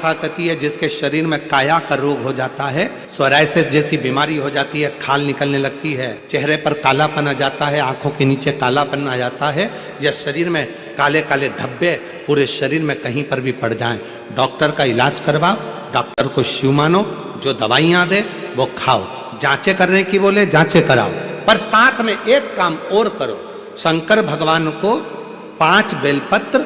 कथा कहती है जिसके शरीर में काया का रोग हो जाता है, सोराइसिस जैसी बीमारी हो जाती है, खाल निकलने लगती है, चेहरे पर कालापन आ जाता है, आंखों के नीचे कालापन आ जाता है, या शरीर में काले काले धब्बे पूरे शरीर में कहीं पर भी पड़ जाएं, डॉक्टर का इलाज करवाओ, डॉक्टर को शिव मानो, जो दवाइयां दे वो खाओ, जांचें करने की बोले जांचें कराओ, पर साथ में एक काम और करो, शंकर भगवान को 5 बेलपत्र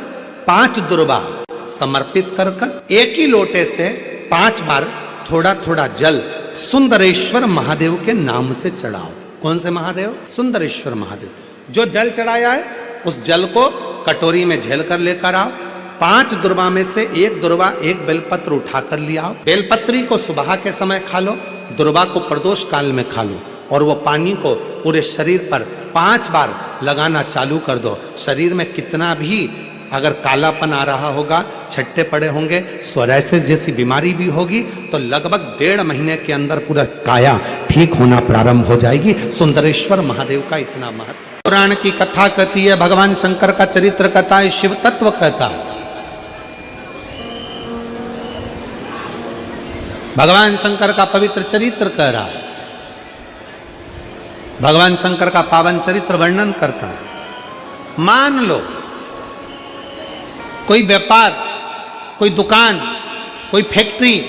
5 दुर्वा समर्पित कर कर एक ही लोटे से 5 बार थोड़ा थोड़ा जल सुंदरेश्वर महादेव के नाम से चढ़ाओ। कौन से महादेव? सुंदरेश्वर महादेव। जो जल चढ़ाया है उस जल को कटोरी में झेल कर लेकर आओ, 5 दुर्वा में से एक दुर्वा एक बेलपत्र उठाकर ले आओ, बेलपत्री को सुबह के समय खा लो, दुर्वा को प्रदोष काल में खा लो, और वो पानी को पूरे शरीर पर 5 बार लगाना चालू कर दो। शरीर में कितना भी अगर कालापन आ रहा होगा, छट्टे पड़े होंगे, सोराइसिस जैसी बीमारी भी होगी, तो लगभग 1.5 महीने के अंदर पूरा काया ठीक होना प्रारंभ हो जाएगी। सुंदरेश्वर महादेव का इतना महत्व। पुराण की कथा कहती है, भगवान शंकर का चरित्र कहता है, शिव तत्व कहता है। भगवान शंकर का पवित्र चरित्र कह रहा है, भगवान शंकर का पावन चरित्र वर्णन करता है। मान लो कोई व्यापार, कोई दुकान, कोई फैक्ट्री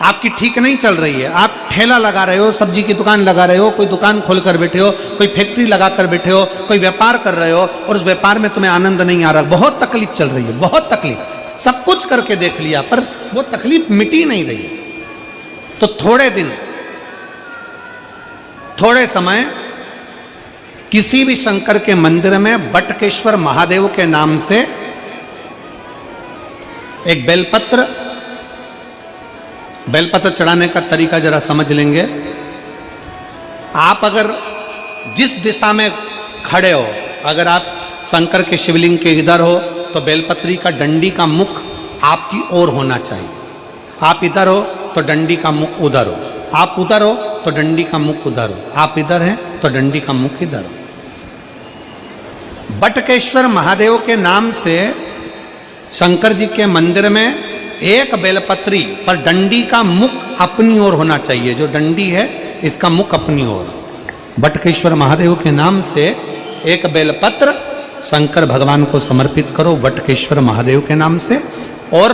आपकी ठीक नहीं चल रही है, आप ठेला लगा रहे हो, सब्जी की दुकान लगा रहे हो, कोई दुकान खोलकर बैठे हो, कोई फैक्ट्री लगाकर बैठे हो, कोई व्यापार कर रहे हो, और उस व्यापार में तुम्हें आनंद नहीं आ रहा, बहुत तकलीफ चल रही है, बहुत तकलीफ, सब कुछ करके देख लिया पर वो तकलीफ मिटी नहीं रही, तो थोड़े दिन, थोड़े समय किसी भी शंकर के मंदिर में बटकेश्वर महादेव के नाम से एक बेलपत्र चढ़ाने का तरीका जरा समझ लेंगे। आप अगर जिस दिशा में खड़े हो, अगर आप शंकर के शिवलिंग के इधर हो तो बेलपत्री का डंडी का मुख आपकी ओर होना चाहिए, आप इधर हो तो डंडी का मुख उधर हो, आप उधर हो तो डंडी का मुख उधर हो, आप इधर हैं तो डंडी का मुख इधर हो। बटकेश्वर महादेव के नाम से शंकर जी के मंदिर में एक बेलपत्री पर डंडी का मुख अपनी ओर होना चाहिए, जो डंडी है इसका मुख अपनी ओर। बटकेश्वर महादेव के नाम से एक बेलपत्र शंकर भगवान को समर्पित करो बटकेश्वर महादेव के नाम से, और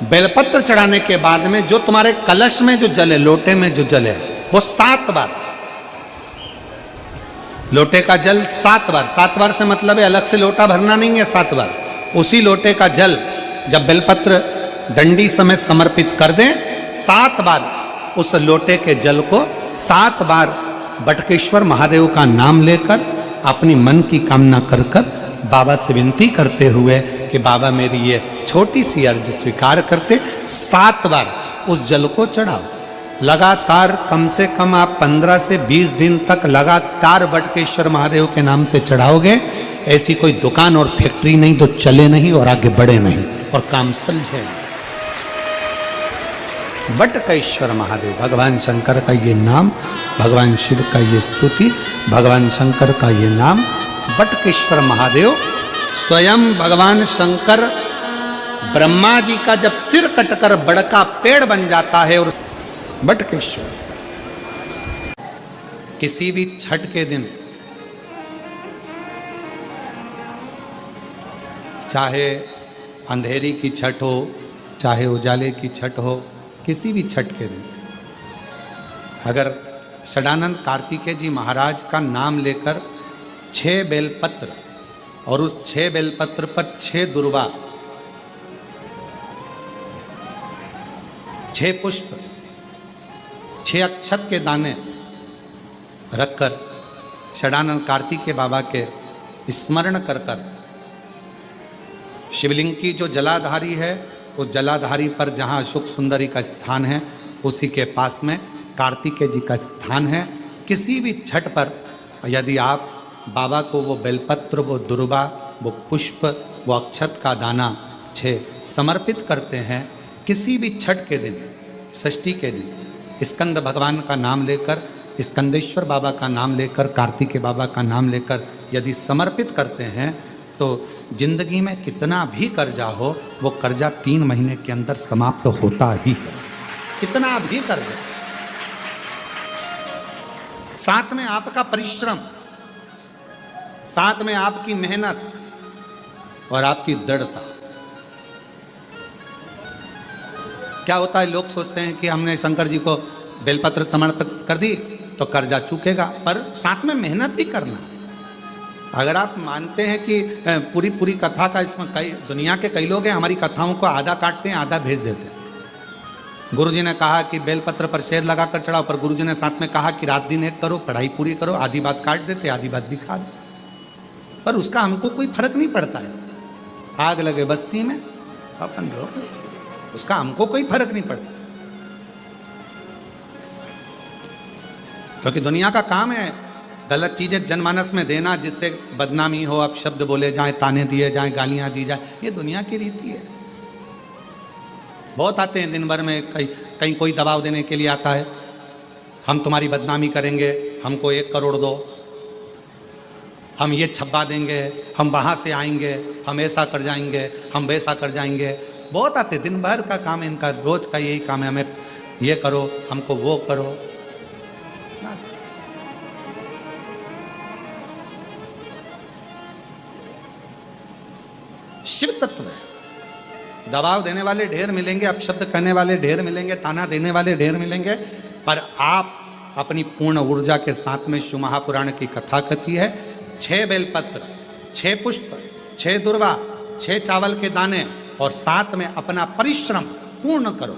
बेलपत्र चढ़ाने के बाद में जो तुम्हारे कलश में जो जल है, लोटे में जो जल है, वो 7 बार, लोटे का जल 7 बार, 7 बार से मतलब है अलग से लोटा भरना नहीं है, 7 बार उसी लोटे का जल जब बेलपत्र डंडी समेत समर्पित कर दें, 7 बार उस लोटे के जल को 7 बार बटकेश्वर महादेव का नाम लेकर अपनी मन की कामना कर कर बाबा से विनती करते हुए कि बाबा मेरी ये छोटी सी अर्ज स्वीकार करते, 7 बार उस जल को चढ़ाओ। लगातार कम से कम आप 15 से 20 दिन तक लगातार बटकेश्वर महादेव के नाम से चढ़ाओगे, ऐसी कोई दुकान और फैक्ट्री नहीं तो चले नहीं और आगे बढ़े नहीं और काम सुलझे। बटकेश्वर महादेव, भगवान शंकर का ये नाम, भगवान शिव का ये स्तुति, भगवान शंकर का ये नाम बटकेश्वर महादेव। स्वयं भगवान शंकर ब्रह्मा जी का जब सिर कटकर बड़का पेड़ बन जाता है, और बटकेश्वर किसी भी छठ के दिन, चाहे अंधेरी की छठ हो, चाहे उजाले की छठ हो, किसी भी छठ के दिन अगर षडानंद कार्तिकेय जी महाराज का नाम लेकर 6 बेलपत्र और उस 6 बेलपत्र पर 6 दुर्वा, 6 पुष्प, 6 अक्षत के दाने रखकर षडानंद कार्तिकेय बाबा के स्मरण कर कर शिवलिंग की जो जलाधारी है, उस जलाधारी पर जहाँ अशोक सुंदरी का स्थान है, उसी के पास में कार्तिकेय जी का स्थान है। किसी भी छठ पर यदि आप बाबा को वो बेलपत्र, वो दुर्वा, वो पुष्प, वो अक्षत का दाना 6 समर्पित करते हैं, किसी भी छठ के दिन, षष्ठी के दिन स्कंद भगवान का नाम लेकर, स्कंदेश्वर बाबा का नाम लेकर, कार्तिकेय बाबा का नाम लेकर यदि समर्पित करते हैं तो जिंदगी में कितना भी कर्जा हो, वो कर्जा 3 महीने के अंदर समाप्त होता ही है। कितना भी कर्जा, साथ में आपका परिश्रम, साथ में आपकी मेहनत और आपकी दृढ़ता। क्या होता है, लोग सोचते हैं कि हमने शंकर जी को बेलपत्र समर्पित कर दी तो कर्जा चूकेगा, पर साथ में मेहनत भी करना। अगर आप मानते हैं कि पूरी पूरी कथा का, इसमें कई दुनिया के कई लोग हैं हमारी कथाओं को आधा काटते हैं आधा भेज देते हैं। गुरुजी ने कहा कि बेलपत्र पर शेर लगाकर चढ़ाओ, पर गुरुजी ने साथ में कहा कि रात दिन एक करो, पढ़ाई पूरी करो, आधी बात काट देते आधी बात दिखा देते, पर उसका हमको कोई फर्क नहीं पड़ता है। आग लगे बस्ती में अपन रहो, उसका हमको कोई फर्क नहीं पड़ता, क्योंकि दुनिया का काम है गलत चीजें जनमानस में देना, जिससे बदनामी हो, अब शब्द बोले जाए, ताने दिए जाए, गालियां दी जाए, ये दुनिया की रीति है। बहुत आते हैं दिन भर में, कहीं कोई दबाव देने के लिए आता है, हम तुम्हारी बदनामी करेंगे, हमको 1 करोड़ दो, हम ये छप्पा देंगे, हम वहाँ से आएंगे, हम ऐसा कर जाएंगे, हम वैसा कर जाएंगे। बहुत आते, दिन भर का काम इनका, रोज का यही काम है, हमें ये करो, हमको वो करो। शिव तत्व है, दबाव देने वाले ढेर मिलेंगे, अपशब्द कहने वाले ढेर मिलेंगे, ताना देने वाले ढेर मिलेंगे, पर आप अपनी पूर्ण ऊर्जा के साथ में शिव महापुराण की कथा कहती है, 6 बेलपत्र, 6 पुष्प, 6 दुर्वा, 6 चावल के दाने और साथ में अपना परिश्रम पूर्ण करो।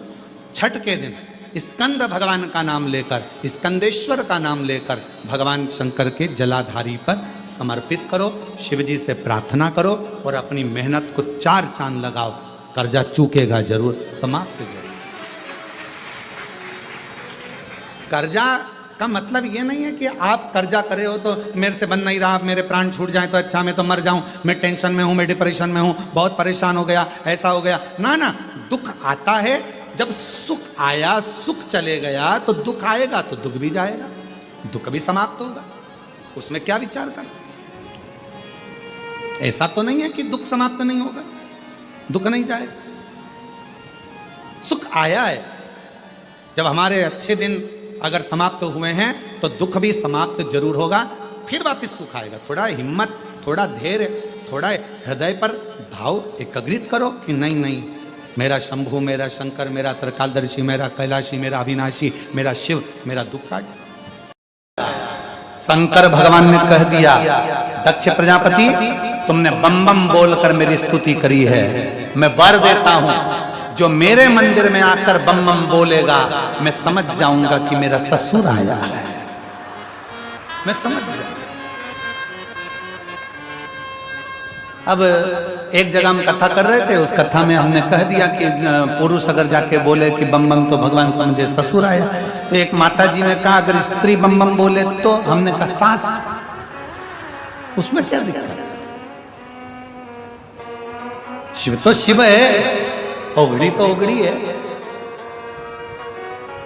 छठ के दिन स्कंद भगवान का नाम लेकर, स्कंदेश्वर का नाम लेकर भगवान शंकर के जलाधारी पर समर्पित करो, शिव जी से प्रार्थना करो और अपनी मेहनत को 4 चांद लगाओ, कर्जा चूकेगा जरूर, समाप्त जरूर। कर्जा का मतलब ये नहीं है कि आप कर्जा करे हो तो मेरे से बन नहीं रहा, मेरे प्राण छूट जाए तो अच्छा, मैं तो मर जाऊं, मैं टेंशन में हूं, मैं डिप्रेशन में हूं, बहुत परेशान हो गया, ऐसा हो गया। ना ना, दुख आता है, जब सुख आया, सुख चले गया, तो दुख आएगा तो दुख भी जाएगा, दुख भी समाप्त होगा, उसमें क्या विचार कर। ऐसा तो नहीं है कि दुख समाप्त नहीं होगा, दुख नहीं जाएगा, सुख आया है। जब हमारे अच्छे दिन अगर समाप्त हुए हैं तो दुख भी समाप्त जरूर होगा, फिर वापस सुख आएगा। थोड़ा हिम्मत, थोड़ा धैर्य, थोड़ा हृदय पर भाव एकाग्रित करो कि नहीं नहीं, मेरा शंभु, मेरा शंकर, मेरा त्रिकालदर्शी, मेरा कैलाशी, मेरा अविनाशी, मेरा शिव मेरा दुख काट। शंकर भगवान ने कह दिया, दक्ष प्रजापति तुमने बम बम बोलकर मेरी स्तुति करी है, मैं वर देता हूं, जो मेरे मंदिर में आकर बम बम बोलेगा मैं समझ जाऊंगा कि मेरा ससुर आया है, मैं समझ जाऊंगा। अब एक जगह हम कथा कर रहे थे, उस कथा में हमने कह दिया कि पुरुष अगर जाके बोले कि बम बम तो भगवान समझे ससुर आया, तो एक माता जी ने कहा अगर स्त्री बम बम बोले तो, हमने कहा सास, उसमें क्या दिक्कत है, शिव तो शिव है, ओगड़ी तो ओगड़ी है।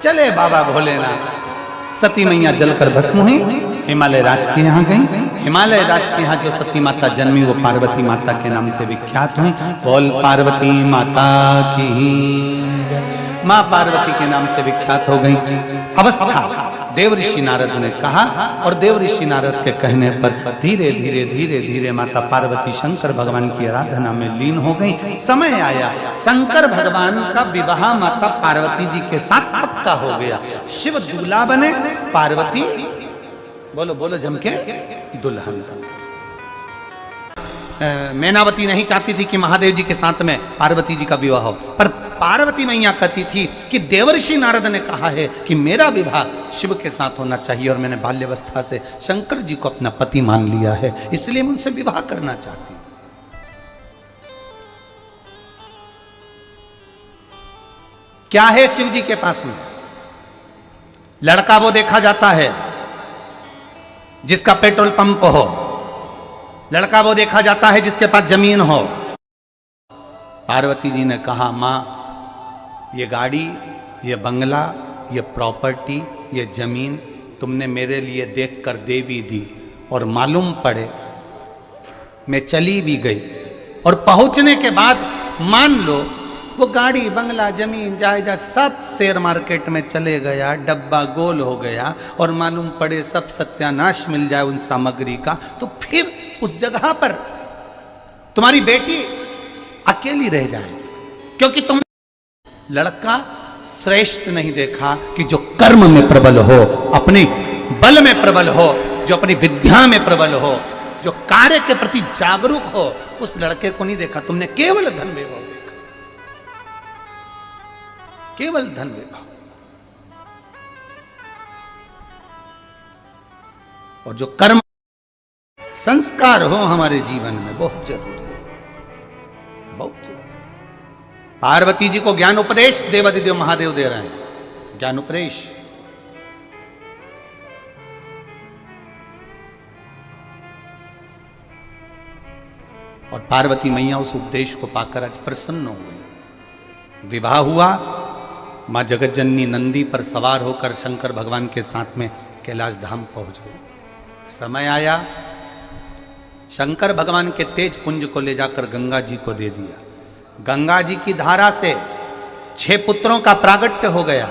चले बाबा भोलेनाथ, सती मैया जलकर भस्म हुई, हिमालय राज के यहाँ गई। हिमालय राज के यहाँ जो सती माता जन्मी वो पार्वती माता के नाम से विख्यात हुई। बोल पार्वती माता की, माँ पार्वती के नाम से विख्यात हो गई। अवस्था देव ऋषि नारद ने कहा, और देव ऋषि नारद के कहने पर धीरे धीरे धीरे धीरे माता पार्वती शंकर भगवान की आराधना में लीन हो गई। समय आया, शंकर भगवान का विवाह माता पार्वती जी के साथ पक्का हो गया। शिव दूल्हा बने, पार्वती बोलो बोलो जमके दुल्हन। मैनावती नहीं चाहती थी कि महादेव जी के साथ में पार्वती जी का विवाह हो, पर पार्वती मैया कहती थी कि देवर्षि नारद ने कहा है कि मेरा विवाह शिव के साथ होना चाहिए, और मैंने बाल्यवस्था से शंकर जी को अपना पति मान लिया है, इसलिए मैं उनसे विवाह करना चाहती हूं। क्या है शिव जी के पास में? लड़का वो देखा जाता है जिसका पेट्रोल पंप हो, लड़का वो देखा जाता है जिसके पास जमीन हो। पार्वती जी ने कहा, माँ ये गाड़ी, ये बंगला, ये प्रॉपर्टी, ये जमीन तुमने मेरे लिए देखकर देवी दी, और मालूम पड़े में चली भी गई और पहुंचने के बाद मान लो वो गाड़ी बंगला जमीन जायदाद सब शेयर मार्केट में चले गया, डब्बा गोल हो गया और मालूम पड़े सब सत्यानाश मिल जाए उन सामग्री का, तो फिर उस जगह पर तुम्हारी बेटी अकेली रह जाएगी, क्योंकि तुमने लड़का श्रेष्ठ नहीं देखा कि जो कर्म में प्रबल हो, अपने बल में प्रबल हो, जो अपनी विद्या में प्रबल हो, जो कार्य के प्रति जागरूक हो, उस लड़के को नहीं देखा। तुमने केवल धन वैभव देखा, केवल धन वैभव। और जो कर्म संस्कार हो हमारे जीवन में बहुत जरूरी है, बहुत जरूरी। पार्वती जी को ज्ञान उपदेश देवादिदेव महादेव दे रहे हैं, ज्ञान उपदेश। और पार्वती मैया उस उपदेश को पाकर आज प्रसन्न हो गई। विवाह हुआ, मां जगतजननी नंदी पर सवार होकर शंकर भगवान के साथ में कैलाश धाम पहुंच गई। समय आया, शंकर भगवान के तेज पुंज को ले जाकर गंगा जी को दे दिया। गंगा जी की धारा से 6 पुत्रों का प्रागट्य हो गया।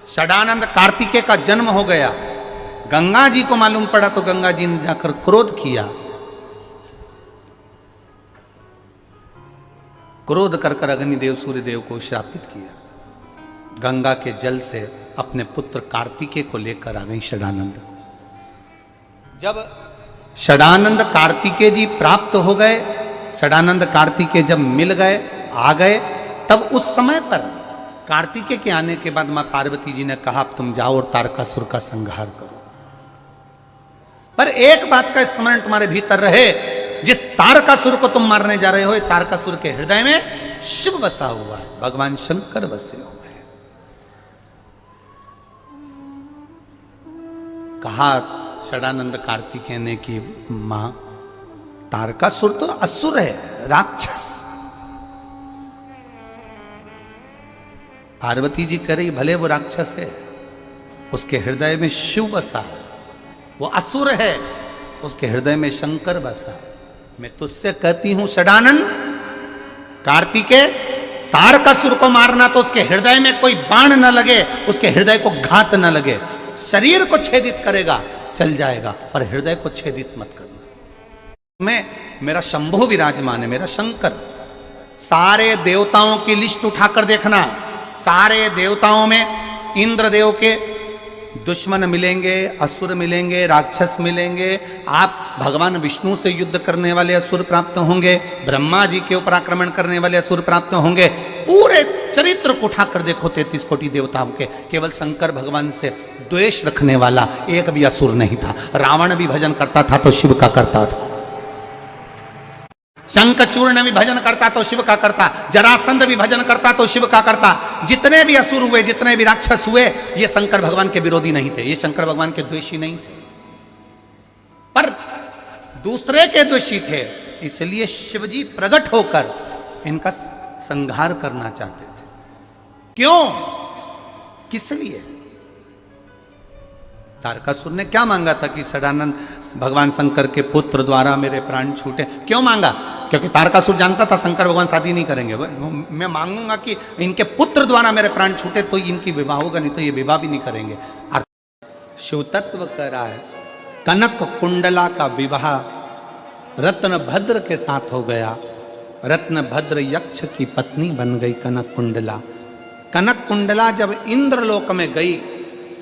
षडानंद कार्तिकेय का जन्म हो गया। गंगा जी को मालूम पड़ा तो गंगा जी ने जाकर क्रोध किया। क्रोध कर अग्निदेव सूर्यदेव को श्रापित किया। गंगा के जल से अपने पुत्र कार्तिकेय को लेकर आ गई षडानंद। जब षडानंद कार्तिकेय जी प्राप्त हो गए, षडानंद कार्तिकेय जब मिल गए, आ गए, तब उस समय पर कार्तिकेय के आने के बाद मां पार्वती जी ने कहा अब तुम जाओ और तारकासुर का संहार करो। पर एक बात का स्मरण तुम्हारे भीतर रहे, जिस तारकासुर को तुम मारने जा रहे हो, तारकासुर के हृदय में शिव बसा हुआ है, भगवान शंकर बसे हुए हैं। कहा षडानंद कार्तिकेय ने कि मां तारकासुर तो असुर है, राक्षस। पार्वती जी कह रही भले वो राक्षस है, उसके हृदय में शिव बसा है। वो असुर है, उसके हृदय में शंकर बसा है। मैं तुझसे कहती हूं षडानंद कार्तिकेय, तारकासुर को मारना तो उसके हृदय में कोई बाण न लगे, उसके हृदय को घात न लगे। शरीर को छेदित करेगा चल जाएगा, पर हृदय को छेदित मत करना। मेरा शंभु विराजमान है, मेरा शंकर। सारे देवताओं की लिस्ट उठाकर देखना, सारे देवताओं में इंद्रदेव के दुश्मन मिलेंगे, असुर मिलेंगे, राक्षस मिलेंगे। आप भगवान विष्णु से युद्ध करने वाले असुर प्राप्त होंगे, ब्रह्मा जी के ऊपर आक्रमण करने वाले असुर प्राप्त होंगे। पूरे चरित्र को उठाकर देखो 33 कोटि देवताओं के, केवल शंकर भगवान से द्वेष रखने वाला एक भी असुर नहीं था। रावण भी भजन करता था तो शिव का करता था, शंखचूर्ण भी भजन करता तो शिव का करता, जरासंध भी भजन करता तो शिव का करता। जितने भी असुर हुए, जितने भी राक्षस हुए, ये शंकर भगवान के विरोधी नहीं थे, ये शंकर भगवान के द्वेषी नहीं थे, पर दूसरे के द्वेषी थे। इसलिए शिवजी प्रकट होकर इनका संहार करना चाहते थे। क्यों, किस लिए? तारकासुर ने क्या मांगा था कि षडानंद भगवान शंकर के पुत्र द्वारा मेरे प्राण छूटे? क्यों मांगा? क्योंकि तारकासुर जानता था शंकर भगवान शादी नहीं करेंगे। मैं मांगूंगा कि इनके पुत्र द्वारा मेरे प्राण छूटे तो इनकी विवाह होगा, नहीं तो ये विवाह भी नहीं करेंगे। शिव तत्व कह रहा है कनक कुंडला का विवाह रत्न भद्र के साथ हो गया। रत्न भद्र यक्ष की पत्नी बन गई कनक कुंडला। कनक कुंडला जब इंद्रलोक में गई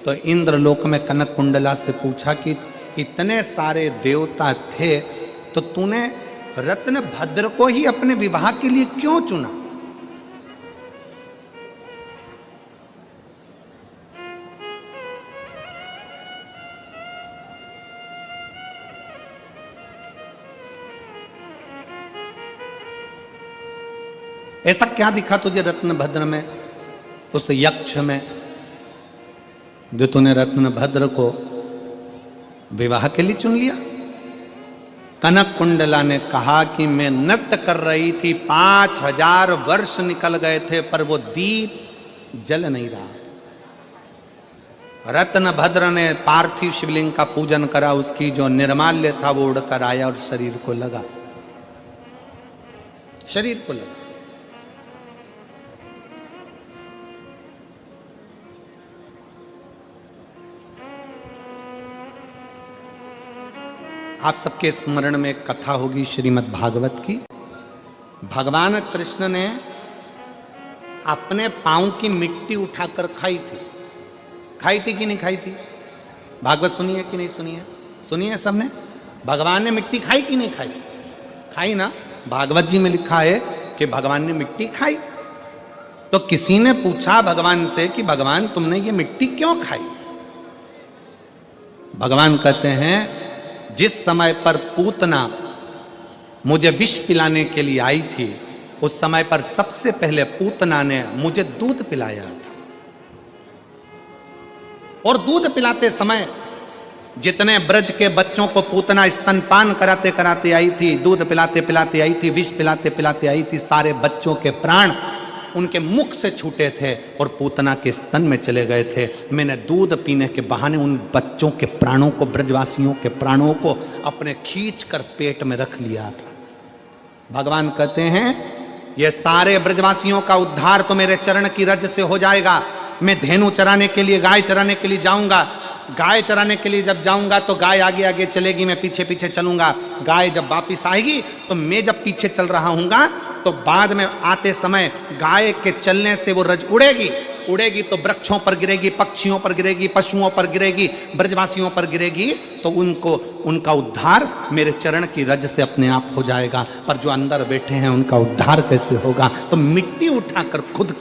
तो इंद्रलोक में कनक कुंडला से पूछा कि इतने सारे देवता थे तो तूने रत्न भद्र को ही अपने विवाह के लिए क्यों चुना? ऐसा क्या दिखा तुझे रत्न भद्र में, उस यक्ष में, जो तूने रत्न भद्र को विवाह के लिए चुन लिया? कनक कुंडला ने कहा कि मैं नृत्य कर रही थी, 5000 वर्ष निकल गए थे, पर वो दीप जल नहीं रहा। रत्न भद्र ने पार्थिव शिवलिंग का पूजन करा, उसकी जो निर्माल्य था वो उड़कर आया और शरीर को लगा। शरीर को लगा। आप सबके स्मरण में कथा होगी श्रीमद् भागवत की। भगवान कृष्ण ने अपने पांव की मिट्टी उठाकर खाई थी कि नहीं खाई थी? भागवत सुनी है कि नहीं सुनी है? सुनी है सबने? भगवान ने मिट्टी खाई कि नहीं खाई? खाई ना। भागवत जी में लिखा है कि भगवान ने मिट्टी खाई। तो किसी ने पूछा भगवान से कि भगवान तुमने ये मिट्टी क्यों खाई? भगवान कहते हैं जिस समय पर पूतना मुझे विष पिलाने के लिए आई थी, उस समय पर सबसे पहले पूतना ने मुझे दूध पिलाया था। और दूध पिलाते समय जितने ब्रज के बच्चों को पूतना स्तनपान कराते कराते आई थी, दूध पिलाते पिलाते आई थी, विष पिलाते पिलाते आई थी, सारे बच्चों के प्राण उनके मुख से छूटे थे और पूतना के स्तन में चले गए थे। मैंने दूध पीने के बहाने उन बच्चों के प्राणों को, ब्रजवासियों के प्राणों को अपने खींच कर पेट में रख लिया था। भगवान कहते हैं ये सारे ब्रजवासियों का उद्धार तो मेरे चरण की रज से हो जाएगा। मैं धेनु चराने के लिए, गाय चराने के लिए जाऊंगा। गाय चराने के लिए जब जाऊंगा तो गाय आगे आगे चलेगी, मैं पीछे पीछे चलूंगा। गाय जब वापिस आएगी तो मैं जब पीछे चल रहा हूंगा तो बाद में आते समय गाय के चलने से वो रज उड़ेगी तो वृक्षों पर गिरेगी, पक्षियों पर गिरेगी, पशुओं पर गिरेगी, ब्रजवासियों पर गिरेगी, तो उनका उद्धार मेरे चरण की रज से अपने आप हो जाएगा। पर जो अंदर बैठे हैं उनका उद्धार कैसे होगा? तो मिट्टी उठाकर खुद